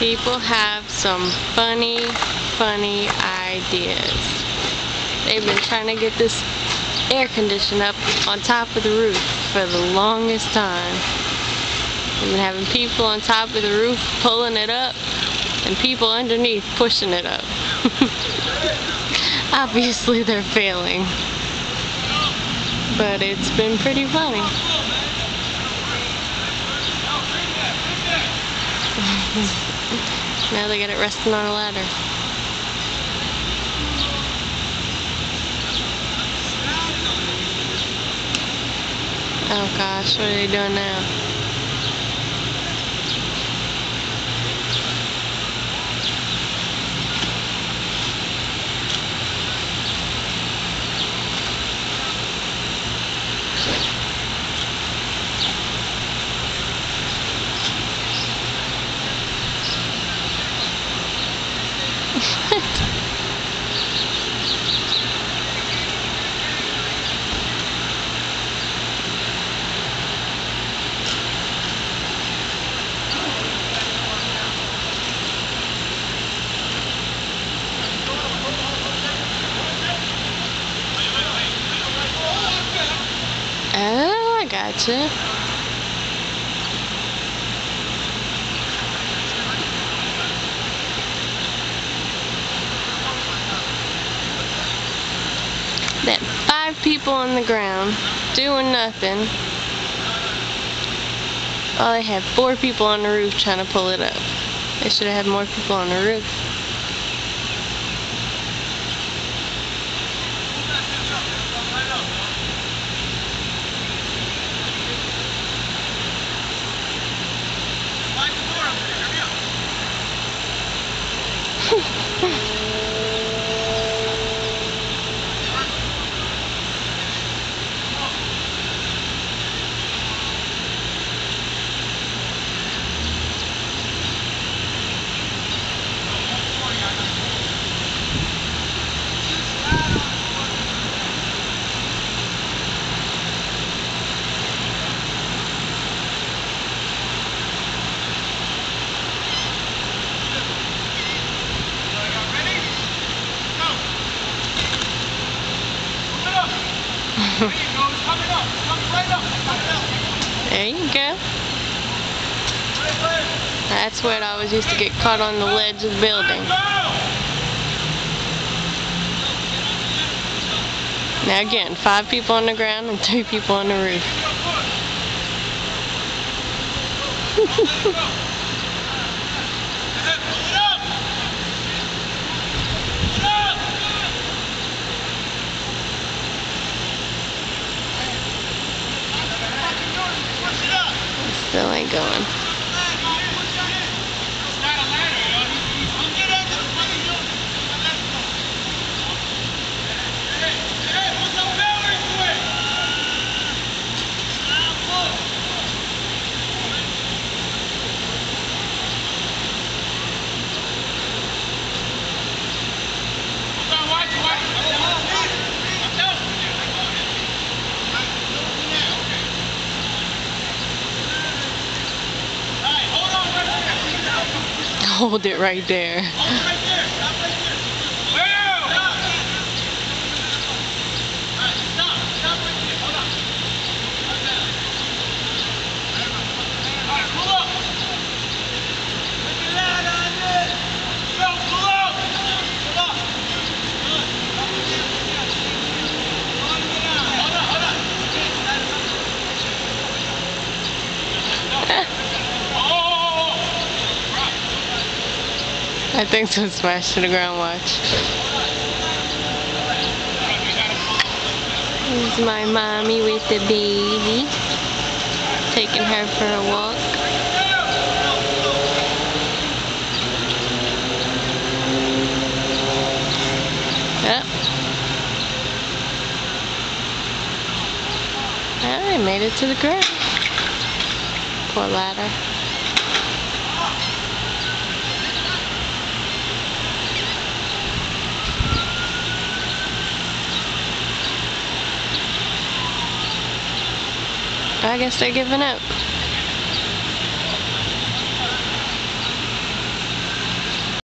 People have some funny ideas. They've been trying to get this air conditioner up on top of the roof for the longest time. They've been having people on top of the roof pulling it up and people underneath pushing it up. Obviously they're failing, but it's been pretty funny. Now they got it resting on a ladder. Oh gosh, what are they doing now? Oh, I gotcha. That 5 people on the ground doing nothing. Oh, they had 4 people on the roof trying to pull it up. They should have had more people on the roof. There you go. That's where it always used to get caught on the ledge of the building. Now again, 5 people on the ground and 3 people on the roof. Still ain't going. Hold it right there. I think so. Smash to the ground. Watch. Here's my mommy with the baby, taking her for a walk. Yep. Well, they made it to the ground. Poor ladder. I guess they're giving up.